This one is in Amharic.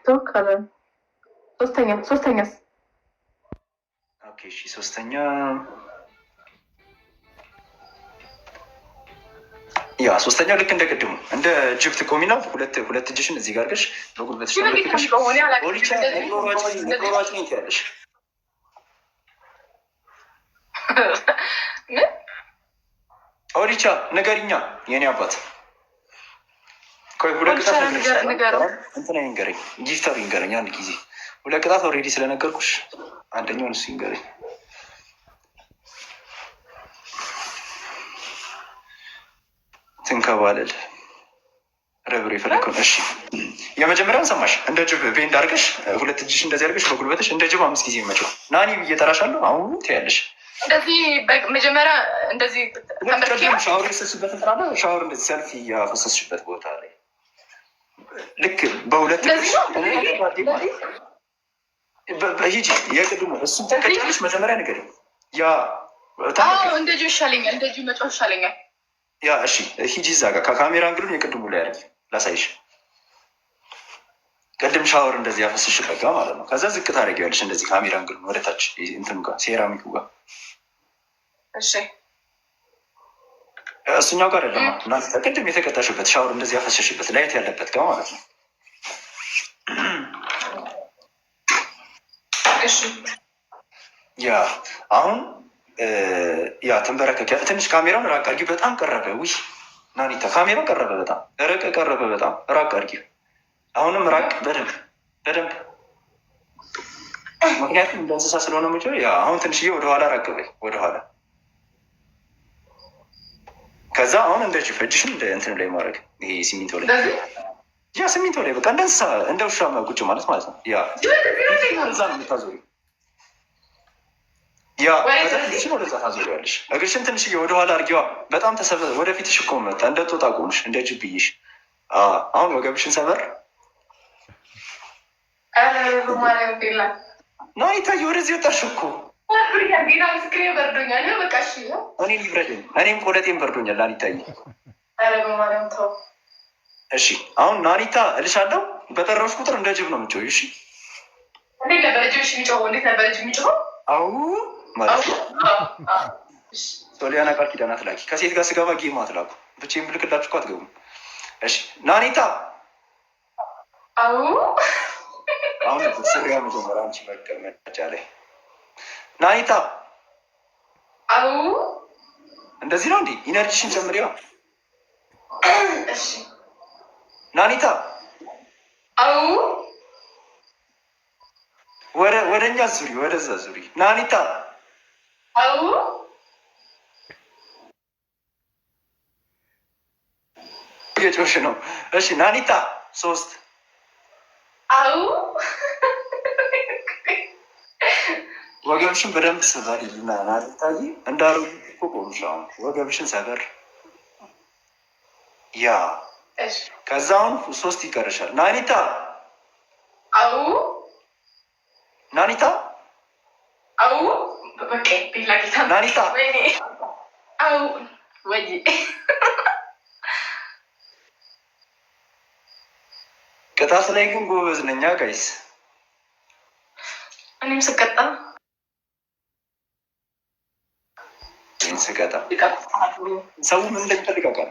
ተወካለን። ሶስተኛስ? ኦኬ እሺ፣ ሶስተኛ ያ ሶስተኛው ልክ እንደ ቅድሙ እንደ ጅብ ትቆሚና ሁለት እጅሽን እዚህ ጋር አድርገሽ በጉልበትሽ ተመልክተሽ ነግሮሯጭኝ ትያለሽ። ኦሪቻ ነገርኛ የኔ አባት ሁለት ቅጣት እንትና ይንገረኝ፣ ጊፍተሩ ይንገረኝ አንድ ጊዜ። ሁለት ቅጣት ኦልሬዲ ስለነገርኩሽ አንደኛውን እሱ ይንገረኝ። ትንከባለል ረብር የፈለግከው። እሺ የመጀመሪያውን ሰማሽ። እንደ ጅብ ቤንድ አድርገሽ ሁለት እጅሽ እንደዚህ አድርገሽ በጉልበትሽ እንደ ጅብ 5 ጊዜ መጪው ናኒ ብዬ እጠራሻለሁ። አሁን ትያለሽ እንደዚህ መጀመሪያ እንደዚህ ሻወር የፈሰስሽበት ጥራለ ሻወር እንደዚህ ሰልፊ ያፈሰስሽበት ቦታ ላይ ልክ በሁለት ሂጂ። የቅድሙ እሱን ተቀጫለሽ። መጀመሪያ ነገር ያ እንደ ጅብ ይሻለኛል፣ እንደ ጅብ መጫወት ይሻለኛል። ያ እሺ ሂጂ እዛ ጋር ከካሜራ እንግዲህ የቅድሙ ላይ ያለ ላሳይሽ። ቅድም ሻወር እንደዚህ ያፈስሽበት ጋር ማለት ነው። ከዛ ዝቅ ታደርጊዋለሽ እንደዚህ ካሜራ እንግዲህ ወደታች እንትኑ ጋር ሴራሚኩ ጋር እሺ እሱኛው ጋር አይደለም እናንተ ቅድም የተቀጣሽበት ሻወር እንደዚህ ያፈሰሽበት ላይት ያለበት ጋር ማለት ነው። እሺ ያ አሁን ያ ተንበረከከ። ትንሽ ካሜራውን ራቅ አድርጊው። በጣም ቀረበ። ውይ ናኒታ ካሜራው ቀረበ፣ በጣም ቀረበ፣ በጣም ራቅ አድርጊው። አሁንም ራቅ በደንብ ምክንያቱም እንደ እንስሳ ስለሆነ ምጭ። ያ አሁን ትንሽዬ ወደኋላ ራቅ በይ፣ ወደኋላ። ከዛ አሁን እንደ ጅብ እጅሽን እንደ እንትን ላይ ማድረግ፣ ይሄ ሲሚንቶ ላይ ያ ሲሚንቶ ላይ በቃ እንደ እንስሳ እንደ ውሻ ቁጭ ማለት ነው። ያ እዛ ነው የምታዞሪው። ያ እግርሽን ወደዛ ታዞሪያለሽ። እግርሽን ትንሽዬ ወደኋላ አድርጊዋ። በጣም ወደፊትሽ እኮ መጣ። እንደ ጦጣ ቆምሽ፣ እንደ ጅብ ብይሽ። አሁን ወገብሽን ሰበር ና ይታየ። ወደዚህ ወጣሽ እኮ እኔን ይብረደኝ፣ እኔም ቆለጤም በርዶኛል። ናኒታዬ እሺ አሁን ናኒታ እልሻለሁ። በጠራሁሽ ቁጥር እንደ ጅብ ነው የምትጮይው። እሺ አው ማለት ሶሊያና ቃል ኪዳን አትላኪ። ከሴት ጋር ስገባ ጌም አትላኩ። ብቻዬን ብልክላችሁ እኮ አትገቡም። እሺ ናኒታ አሁን ስሪያ መጀመሪያ አንቺ መቀመጫ ላይ ናኒታ እንደዚህ ነው እንዴ? ኢነርጂሽን ጨምሪዋ ናኒታ። ወደ እኛ ዙሪ፣ ወደዛ ዙሪ ናኒታ። የጮሽ ነው። እሺ ናኒታ 3 ወገብሽን በደንብ ሰበር ይልና ናኒታዬ እንዳሩ ቆምሽ። አሁን ወገብሽን ሰበር። ያ ከዛ አሁን 3 ይቀርሻል ናኒታ። ናኒታ ናኒታ ቅጣት ላይ ግን ጎበዝ ነኛ ጋይስ። እኔም ስቀጣ ሰው ምን እንደሚፈልግ አውቃለሁ።